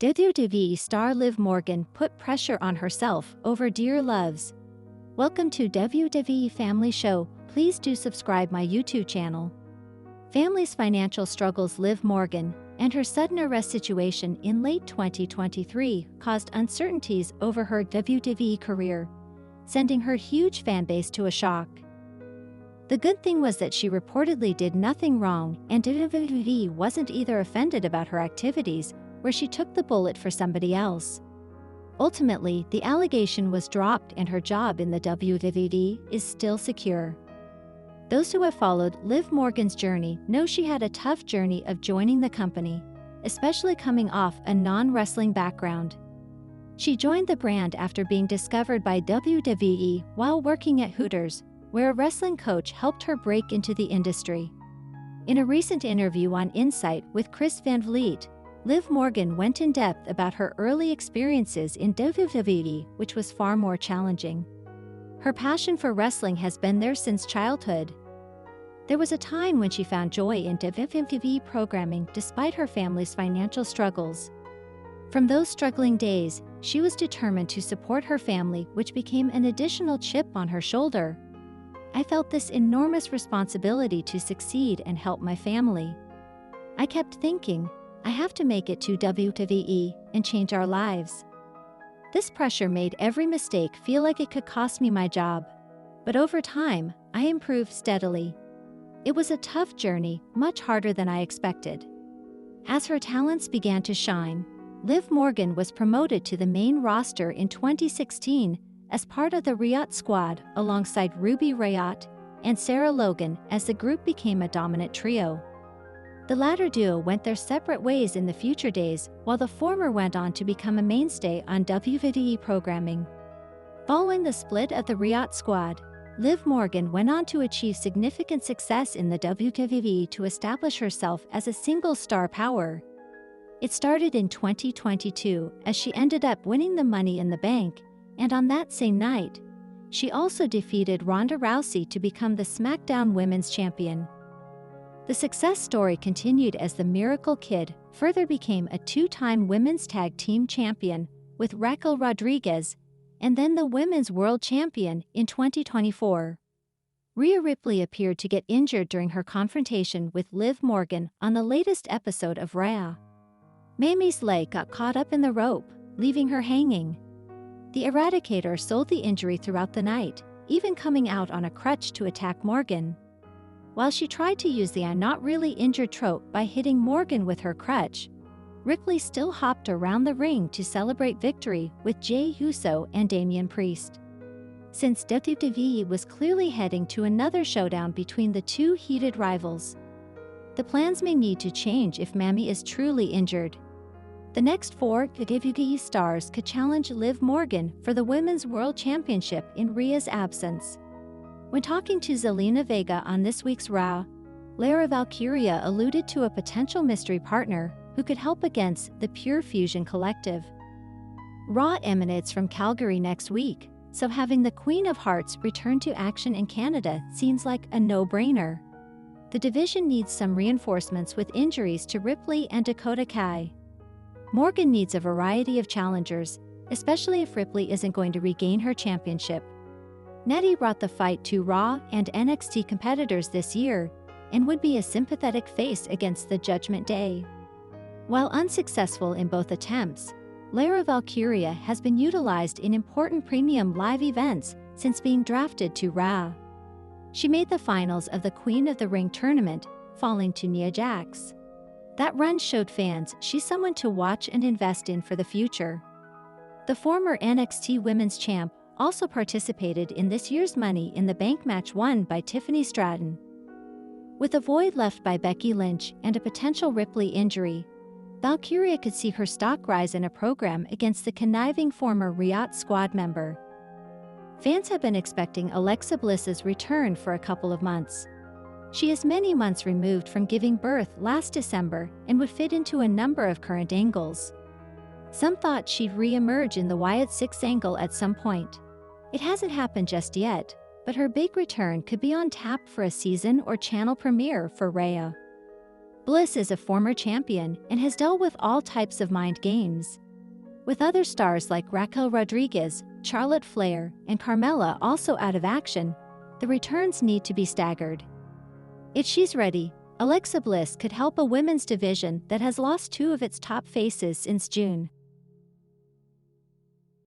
WWE star Liv Morgan put pressure on herself over dear loves. Welcome to WWE Family Show. Please do subscribe my YouTube channel. Family's financial struggles. Liv Morgan and her sudden arrest situation in late 2023 caused uncertainties over her WWE career, sending her huge fanbase to a shock. The good thing was that she reportedly did nothing wrong, and WWE wasn't either offended about her activities where she took the bullet for somebody else. Ultimately, the allegation was dropped and her job in the WWE is still secure. Those who have followed Liv Morgan's journey know she had a tough journey of joining the company, especially coming off a non-wrestling background. She joined the brand after being discovered by WWE while working at Hooters, where a wrestling coach helped her break into the industry. In a recent interview on Insight with Chris Van Vliet, Liv Morgan went in depth about her early experiences in WWE, which was far more challenging. Her passion for wrestling has been there since childhood. There was a time when she found joy in WWE programming despite her family's financial struggles. From those struggling days, she was determined to support her family, which became an additional chip on her shoulder. I felt this enormous responsibility to succeed and help my family. I kept thinking, I have to make it to WWE and change our lives. This pressure made every mistake feel like it could cost me my job. But over time, I improved steadily. It was a tough journey, much harder than I expected. As her talents began to shine, Liv Morgan was promoted to the main roster in 2016 as part of the Riot Squad alongside Ruby Riott and Sarah Logan as the group became a dominant trio. The latter duo went their separate ways in the future days, while the former went on to become a mainstay on WWE programming. Following the split of the Riot Squad, Liv Morgan went on to achieve significant success in the WWE to establish herself as a single star power. It started in 2022 as she ended up winning the Money in the Bank, and on that same night, she also defeated Ronda Rousey to become the SmackDown Women's Champion. The success story continued as the Miracle Kid further became a two-time Women's Tag Team Champion with Raquel Rodriguez, and then the Women's World Champion in 2024. Rhea Ripley appeared to get injured during her confrontation with Liv Morgan on the latest episode of Raw. Mamie's leg got caught up in the rope, leaving her hanging. The Eradicator sold the injury throughout the night, even coming out on a crutch to attack Morgan. While she tried to use the "I'm not really injured" trope by hitting Morgan with her crutch, Ripley still hopped around the ring to celebrate victory with Jey Uso and Damian Priest. Since WWE was clearly heading to another showdown between the two heated rivals, the plans may need to change if Mamie is truly injured. The next four WWE stars could challenge Liv Morgan for the Women's World Championship in Rhea's absence. When talking to Zelina Vega on this week's Raw, Lara Valkyria alluded to a potential mystery partner who could help against the Pure Fusion Collective. Raw emanates from Calgary next week, so having the Queen of Hearts return to action in Canada seems like a no-brainer. The division needs some reinforcements with injuries to Ripley and Dakota Kai. Morgan needs a variety of challengers, especially if Ripley isn't going to regain her championship. Nettie brought the fight to Raw and NXT competitors this year and would be a sympathetic face against the Judgment Day. While unsuccessful in both attempts, Lara Valkyria has been utilized in important premium live events since being drafted to Raw. She made the finals of the Queen of the Ring tournament, falling to Nia Jax. That run showed fans she's someone to watch and invest in for the future. The former NXT Women's Champ also participated in this year's Money in the Bank match won by Tiffany Stratton. With a void left by Becky Lynch and a potential Ripley injury, Valkyria could see her stock rise in a program against the conniving former Riot Squad member. Fans have been expecting Alexa Bliss's return for a couple of months. She is many months removed from giving birth last December and would fit into a number of current angles. Some thought she'd re-emerge in the Wyatt Six angle at some point. It hasn't happened just yet, but her big return could be on tap for a season or channel premiere for Rhea. Bliss is a former champion and has dealt with all types of mind games. With other stars like Raquel Rodriguez, Charlotte Flair, and Carmella also out of action, the returns need to be staggered. If she's ready, Alexa Bliss could help a women's division that has lost two of its top faces since June.